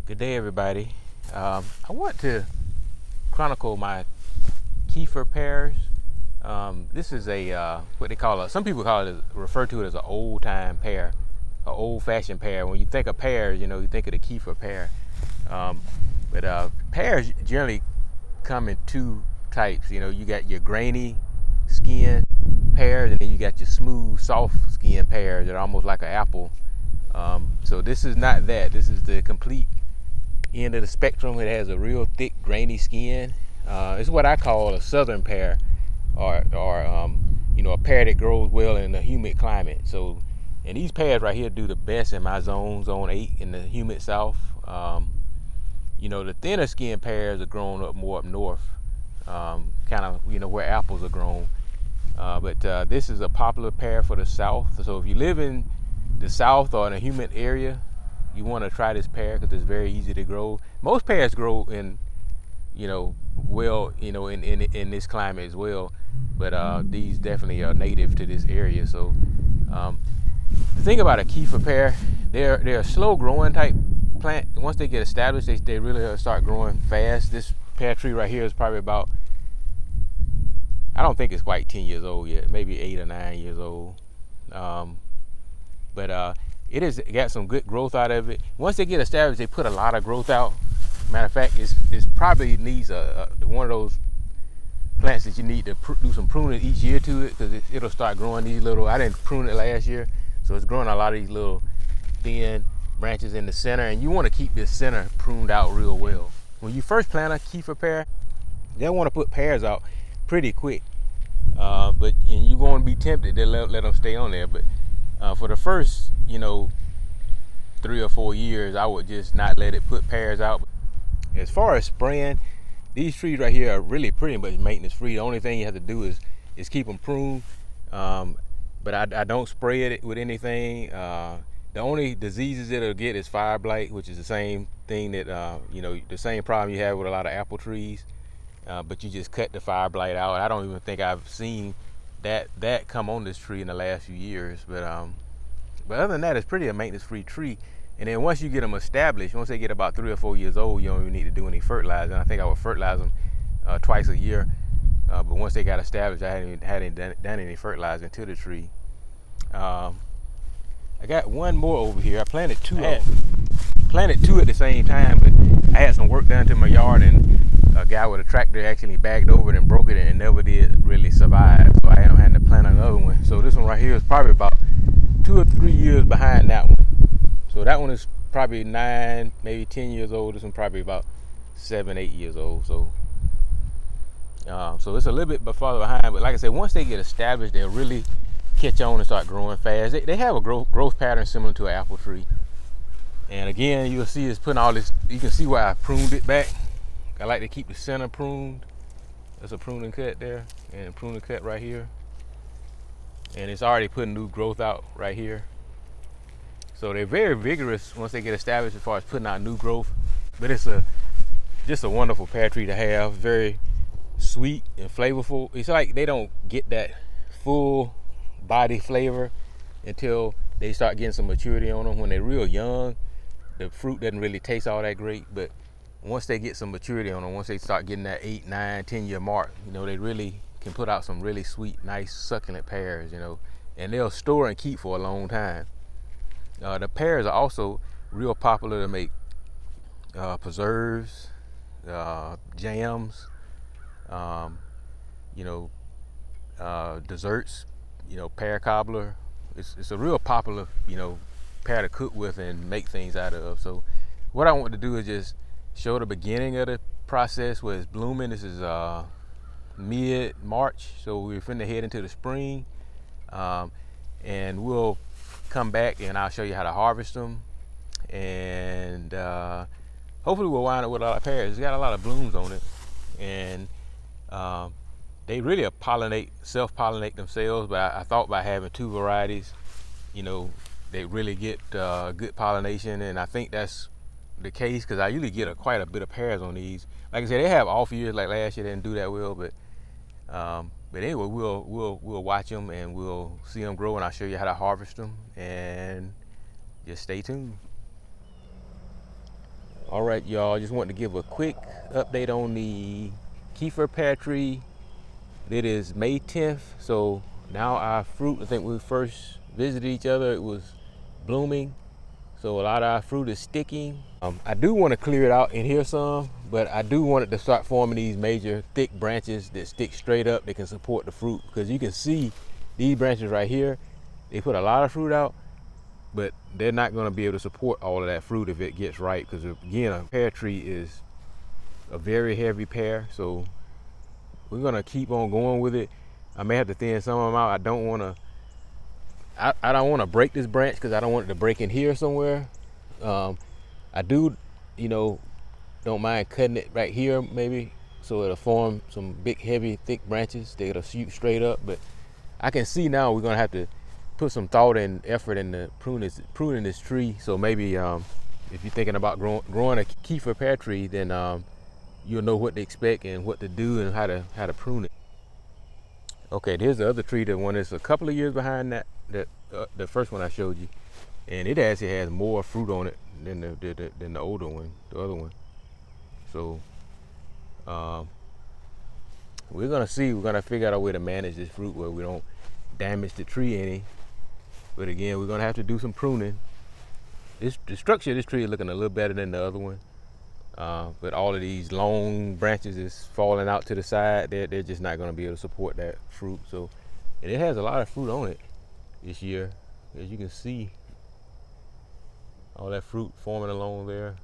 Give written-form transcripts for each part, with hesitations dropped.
Good day, everybody. I want to chronicle my Kieffer Pears. This is a what they call some people refer to it as an old-time pear, an old-fashioned pear. When you think of pears, you think of the Kieffer pear. But pears generally come in two types. You got your grainy skin pears, and then you got your smooth, soft skin pears that are almost like an apple. So this is not that. This is the complete end of the spectrum. It has a real thick, grainy skin. It's what I call a southern pear, or a pear that grows well in a humid climate. So, and these pears right here do the best in my zone 8 in the humid south. The thinner skin pears are grown more up north, kind of where apples are grown. But this is a popular pear for the south. So if you live in the south or in a humid area, you want to try this pear because it's very easy to grow. Most pears grow in, in this climate as well. But these definitely are native to this area. So the thing about a Kieffer pear, they're a slow growing type plant. Once they get established, they really start growing fast. This pear tree right here is probably about, I don't think it's quite 10 years old yet, maybe 8 or 9 years old. But it has got some good growth out of it. Once they get established, they put a lot of growth out. Matter of fact, it's probably needs one of those plants that you need to do some pruning each year to it, because it'll start growing these little, I didn't prune it last year, so it's growing a lot of these little thin branches in the center, and you want to keep this center pruned out real well. When you first plant a Kieffer pear, they'll want to put pears out pretty quick, and you're going to be tempted to let them stay on there. But for the first 3 or 4 years, I would just not let it put pears out. As far as spraying, these trees right here are really pretty much maintenance free. The only thing you have to do is keep them pruned. But I don't spray it with anything. The only diseases it'll get is fire blight, which is the same thing that the same problem you have with a lot of apple trees. But you just cut the fire blight out. I don't even think I've seen that come on this tree in the last few years. But other than that, it's pretty a maintenance-free tree. And then once you get them established, once they get about 3 or 4 years old, you don't even need to do any fertilizing. I think I would fertilize them twice a year. But once they got established, I hadn't done any fertilizing to the tree. I got one more over here. I planted two at the same time, but I had some work done to my yard, and a guy with a tractor actually bagged over it and broke it and never did really survive. So I had to plant another one. So this one right here is probably about 2 or 3 years behind that one. So that one is probably 9, maybe 10 years old. This one probably about 7, 8 years old. So it's a little bit farther behind. But like I said, once they get established, they'll really catch on and start growing fast. They have a growth pattern similar to an apple tree. And again, you'll see it's putting all this. You can see where I pruned it back. I like to keep the center pruned. There's a pruning cut there, and a pruning cut right here. And it's already putting new growth out right here. So they're very vigorous once they get established as far as putting out new growth. But it's just a wonderful pear tree to have. Very sweet and flavorful. It's like they don't get that full body flavor until they start getting some maturity on them. When they're real young, the fruit doesn't really taste all that great. But once they get some maturity on them, once they start getting that 8, 9, 10 year mark, they really can put out some really sweet, nice, succulent pears, and they'll store and keep for a long time. The pears are also real popular to make preserves, jams, desserts, pear cobbler. It's a real popular, pear to cook with and make things out of. So what I want to do is just show the beginning of the process where it's blooming. This is mid-March, so we're finna head into the spring, and we'll come back and I'll show you how to harvest them, and hopefully we'll wind up with a lot of pears. It's got a lot of blooms on it, and they really self-pollinate themselves, but I thought by having 2 varieties, they really get good pollination, and I think that's the case, because I usually get quite a bit of pears on these. Like I said, they have off years, like last year they didn't do that well, but anyway, we'll watch them and we'll see them grow, and I'll show you how to harvest them, and just stay tuned. All right, y'all, just want to give a quick update on the Kieffer Pear tree. It is May 10th, so now our fruit, I think when we first visited each other, it was blooming. So a lot of our fruit is sticking. I do want to clear it out in here some, but I do want it to start forming these major thick branches that stick straight up that can support the fruit. Because you can see these branches right here, they put a lot of fruit out, but they're not going to be able to support all of that fruit if it gets right. Because again, a pear tree is a very heavy pear, so we're gonna keep on going with it. I may have to thin some of them out. I don't want to. I don't want to break this branch because I don't want it to break in here somewhere. I do, don't mind cutting it right here maybe, so it'll form some big, heavy, thick branches that'll shoot straight up. But I can see now we're gonna have to put some thought and effort into pruning this tree. So maybe if you're thinking about growing a Kieffer pear tree, then you'll know what to expect and what to do and how to prune it. Okay, here's the other tree, the one that's a couple of years behind the first one I showed you, and it actually has more fruit on it than the older one, the other one. So we're gonna see. We're gonna figure out a way to manage this fruit where we don't damage the tree any. But again, we're gonna have to do some pruning. The structure of this tree is looking a little better than the other one. But all of these long branches is falling out to the side. They're just not going to be able to support that fruit. So, and it has a lot of fruit on it this year, as you can see. All that fruit forming along there.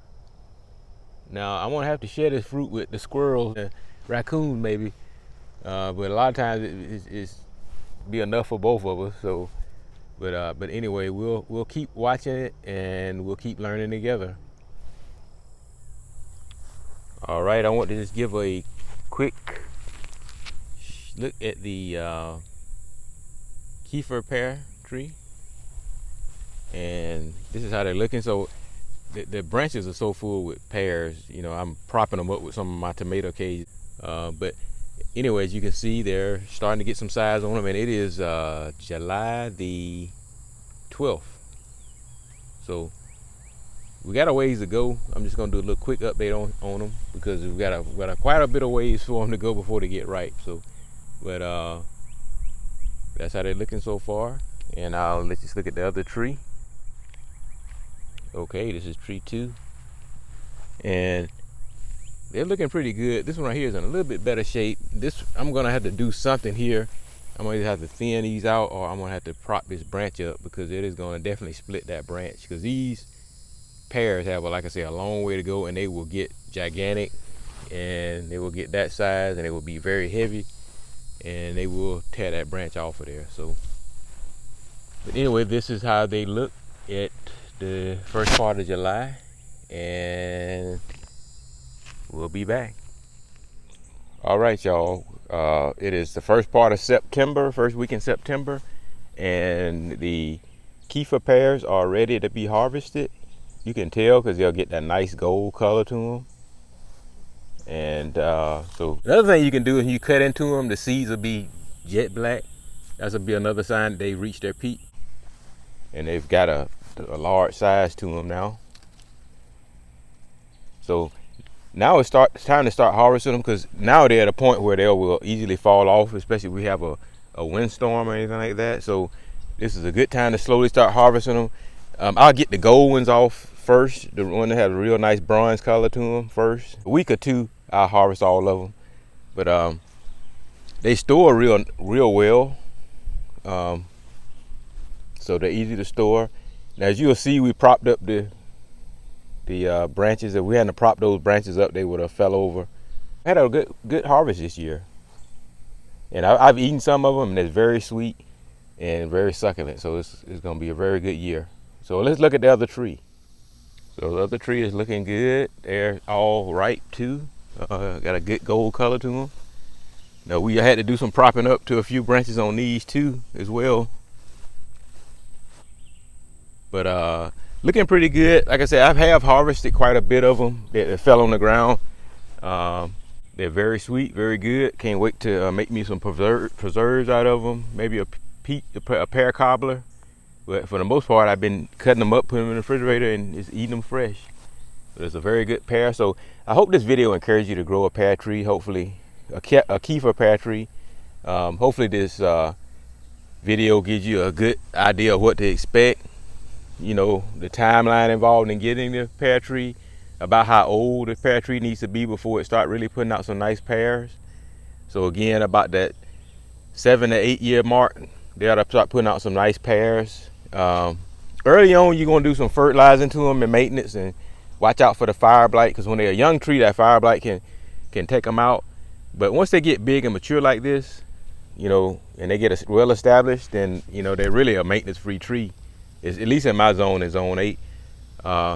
Now I'm gonna have to share this fruit with the squirrels and raccoons maybe, but a lot of times it's be enough for both of us. So, but anyway, we'll keep watching it and we'll keep learning together. All right, I want to just give a quick look at the Kieffer pear tree, and this is how they're looking. So the branches are so full with pears, I'm propping them up with some of my tomato cages. But anyways, you can see they're starting to get some size on them, and it is July the 12th. So we got a ways to go. I'm just gonna do a little quick update on them because we've got quite a bit of ways for them to go before they get ripe. So, but that's how they're looking so far. And let's just look at the other tree. Okay, this is tree 2, and they're looking pretty good. This one right here is in a little bit better shape. I'm gonna have to do something here. I'm gonna either have to thin these out, or I'm gonna have to prop this branch up because it is gonna definitely split that branch. Because these pears have, like I say, a long way to go, and they will get gigantic, and they will get that size, and they will be very heavy, and they will tear that branch off of there. So, but anyway, this is how they look at the first part of July, and we'll be back. All right, y'all. It is the first part of September, first week in September, and the Kieffer pears are ready to be harvested. You can tell because they'll get that nice gold color to them. And so the other thing you can do is you cut into them, the seeds will be jet black. That'll be another sign that they've reached their peak. And they've got a large size to them now. So now it's time to start harvesting them, because now they're at a point where they will easily fall off, especially if we have a windstorm or anything like that. So this is a good time to slowly start harvesting them. I'll get the gold ones off first, the one that has a real nice bronze color to them first. A week or two, I'll harvest all of them. But they store real well, so they're easy to store. Now, as you'll see, we propped up the branches. If we hadn't propped those branches up, they would have fell over. I had a good harvest this year, and I've eaten some of them, and it's very sweet and very succulent. So it's going to be a very good year. So let's look at the other tree. So the other tree is looking good. They're all ripe too. Got a good gold color to them. Now we had to do some propping up to a few branches on these too as well. But looking pretty good. Like I said, I have harvested quite a bit of them that fell on the ground. They're very sweet, very good. Can't wait to make me some preserves out of them. Maybe a pear cobbler. But for the most part, I've been cutting them up, putting them in the refrigerator, and just eating them fresh. It's a very good pear. So I hope this video encouraged you to grow a pear tree, hopefully a Kieffer pear tree. Hopefully this video gives you a good idea of what to expect, you know, the timeline involved in getting the pear tree, about how old the pear tree needs to be before it start really putting out some nice pears. So again, about that 7 to 8 year mark, they ought to start putting out some nice pears. Early on, you're gonna do some fertilizing to them and maintenance, and watch out for the fire blight, because when they're a young tree, that fire blight can take them out. But once they get big and mature like this, you know, and they get well established, then, you know, they're really a maintenance-free tree. It's, at least in my zone, is zone 8.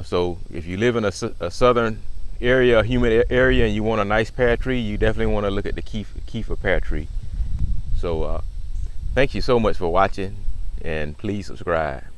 So if you live in a southern area, a humid area, and you want a nice pear tree, you definitely want to look at the Kieffer pear tree. So thank you so much for watching, and please subscribe.